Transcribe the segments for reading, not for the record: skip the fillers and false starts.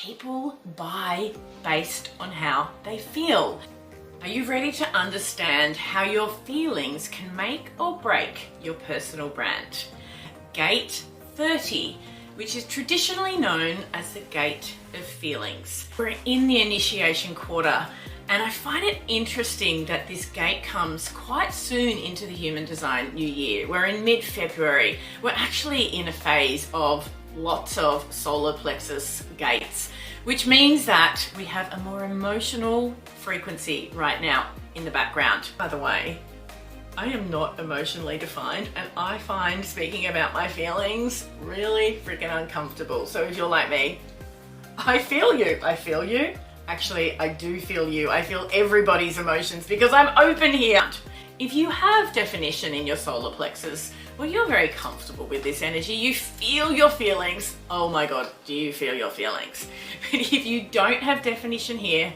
people buy based on how they feel. Are you ready to understand how your feelings can make or break your personal brand? Gate 30, which is traditionally known as the Gate of Feelings. We're in the initiation quarter, and I find it interesting that this gate comes quite soon into the Human Design New Year. We're in mid-February. We're actually in a phase of lots of solar plexus gates, which means that we have a more emotional frequency right now in the background. By the way, I am not emotionally defined, and I find speaking about my feelings really freaking uncomfortable. So if you're like me, I feel you. I feel you. Actually, I do feel you. I feel everybody's emotions because I'm open here. If you have definition in your solar plexus, well, you're very comfortable with this energy. You feel your feelings. Oh my God, do you feel your feelings? But if you don't have definition here,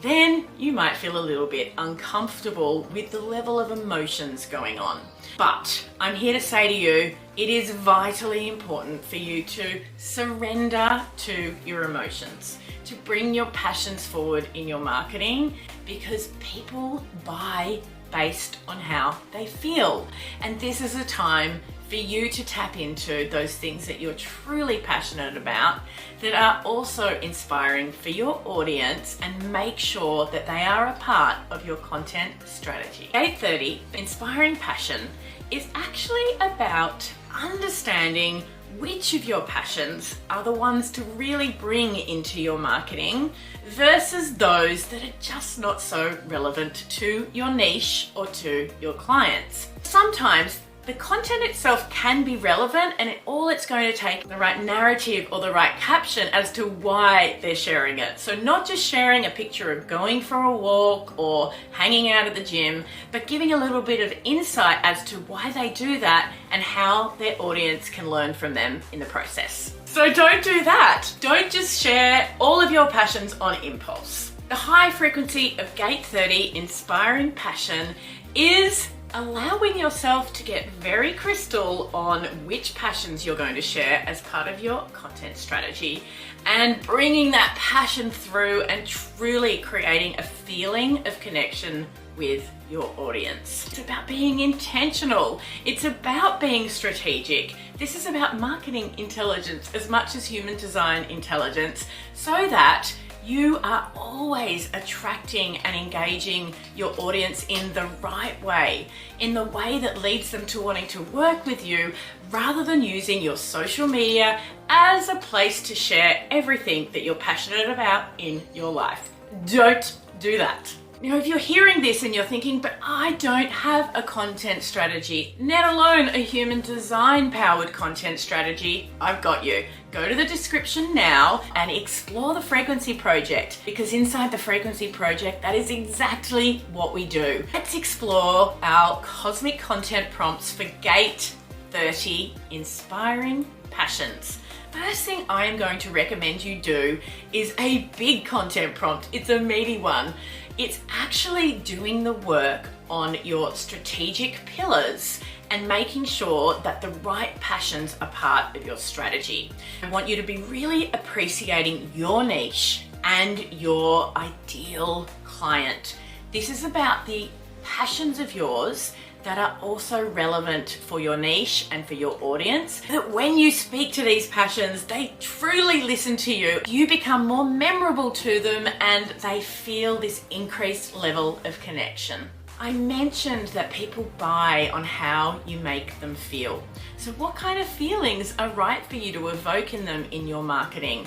then you might feel a little bit uncomfortable with the level of emotions going on. But I'm here to say to you, it is vitally important for you to surrender to your emotions, to bring your passions forward in your marketing, because people buy based on how they feel. And this is a time for you to tap into those things that you're truly passionate about that are also inspiring for your audience, and make sure that they are a part of your content strategy. Gate 30, Inspiring Passion, is actually about understanding which of your passions are the ones to really bring into your marketing versus those that are just not so relevant to your niche or to your clients. Sometimes the content itself can be relevant, and all it's going to take the right narrative or the right caption as to why they're sharing it. So not just sharing a picture of going for a walk or hanging out at the gym, but giving a little bit of insight as to why they do that and how their audience can learn from them in the process. So don't do that. Don't just share all of your passions on impulse. The high frequency of Gate 30, Inspiring Passion, is allowing yourself to get very crystal on which passions you're going to share as part of your content strategy, and bringing that passion through and truly creating a feeling of connection with your audience. It's about being intentional. It's about being strategic. This is about marketing intelligence as much as human design intelligence, so that you are always attracting and engaging your audience in the right way, in the way that leads them to wanting to work with you, rather than using your social media as a place to share everything that you're passionate about in your life. Don't do that. Now, if you're hearing this and you're thinking, but I don't have a content strategy, let alone a human design powered content strategy, I've got you. Go to the description now and explore the Frequency Project, because inside the Frequency Project, that is exactly what we do. Let's explore our cosmic content prompts for Gate 30, Inspiring Passions. First thing I am going to recommend you do is a big content prompt. It's a meaty one. It's actually doing the work on your strategic pillars and making sure that the right passions are part of your strategy. I want you to be really appreciating your niche and your ideal client. This is about the passions of yours that are also relevant for your niche and for your audience, that when you speak to these passions, they truly listen to you. You become more memorable to them, and they feel this increased level of connection. I mentioned that people buy on how you make them feel. So what kind of feelings are right for you to evoke in them in your marketing?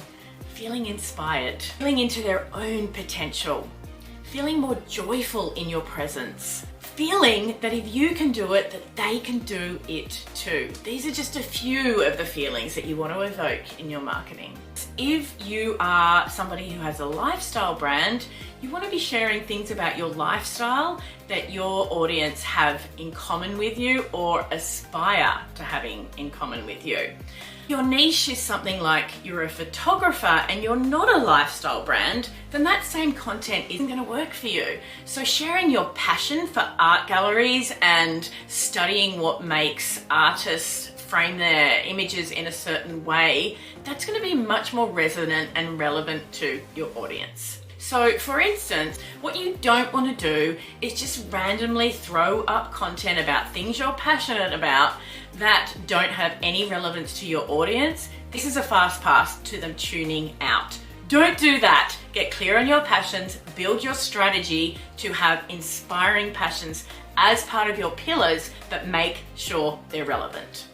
Feeling inspired, feeling into their own potential, feeling more joyful in your presence, feeling that if you can do it, that they can do it too. These are just a few of the feelings that you want to evoke in your marketing. If you are somebody who has a lifestyle brand, you want to be sharing things about your lifestyle that your audience have in common with you or aspire to having in common with you. Your niche is something like you're a photographer and you're not a lifestyle brand, then that same content isn't going to work for you. So sharing your passion for art galleries and studying what makes artists frame their images in a certain way, that's going to be much more resonant and relevant to your audience. So for instance, what you don't want to do is just randomly throw up content about things you're passionate about that don't have any relevance to your audience. This is a fast pass to them tuning out. Don't do that. Get clear on your passions, build your strategy to have inspiring passions as part of your pillars, but make sure they're relevant.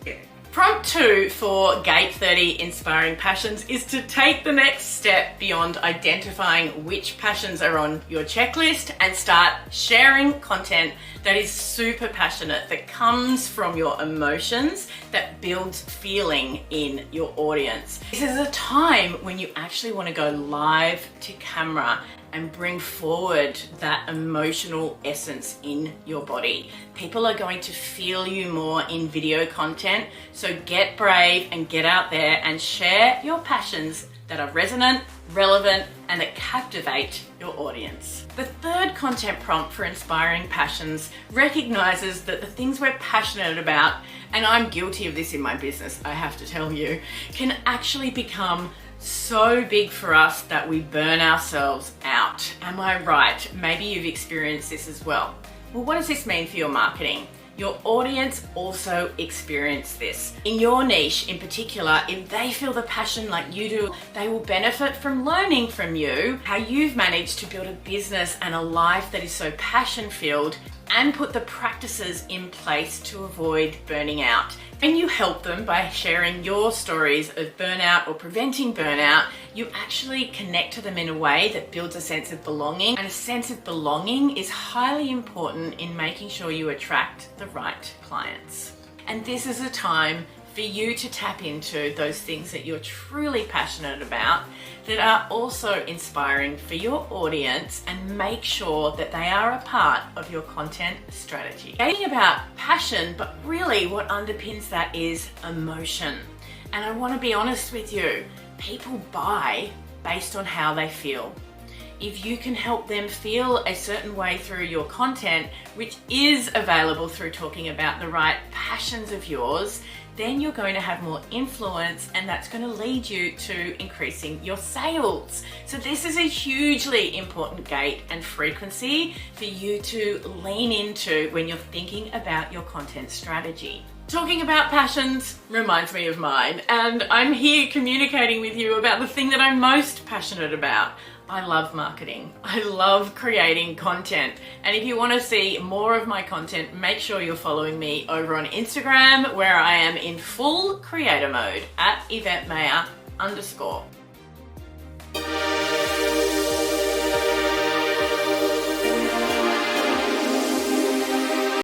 Prompt 2 for Gate 30 Inspiring Passions is to take the next step beyond identifying which passions are on your checklist and start sharing content that is super passionate, that comes from your emotions, that builds feeling in your audience. This is a time when you actually want to go live to camera and bring forward that emotional essence in your body. People are going to feel you more in video content, so get brave and get out there and share your passions that are resonant, relevant, and that captivate your audience. The third content prompt for Inspiring Passions recognizes that the things we're passionate about, and I'm guilty of this in my business, I have to tell you, can actually become so big for us that we burn ourselves out. Am I right? Maybe you've experienced this as well. Well, what does this mean for your marketing? Your audience also experience this. In your niche in particular, if they feel the passion like you do, they will benefit from learning from you how you've managed to build a business and a life that is so passion-filled, and put the practices in place to avoid burning out. And you help them by sharing your stories of burnout or preventing burnout. You actually connect to them in a way that builds a sense of belonging. And a sense of belonging is highly important in making sure you attract the right clients. And this is a time for you to tap into those things that you're truly passionate about that are also inspiring for your audience, and make sure that they are a part of your content strategy. Gating about passion, but really what underpins that is emotion. And I want to be honest with you, people buy based on how they feel. If you can help them feel a certain way through your content, which is available through talking about the right passions of yours, then you're going to have more influence, and that's going to lead you to increasing your sales. So this is a hugely important gate and frequency for you to lean into when you're thinking about your content strategy. Talking about passions reminds me of mine, and I'm here communicating with you about the thing that I'm most passionate about. I love marketing. I love creating content. And if you want to see more of my content, make sure you're following me over on Instagram, where I am in full creator mode at YvetteMayer_.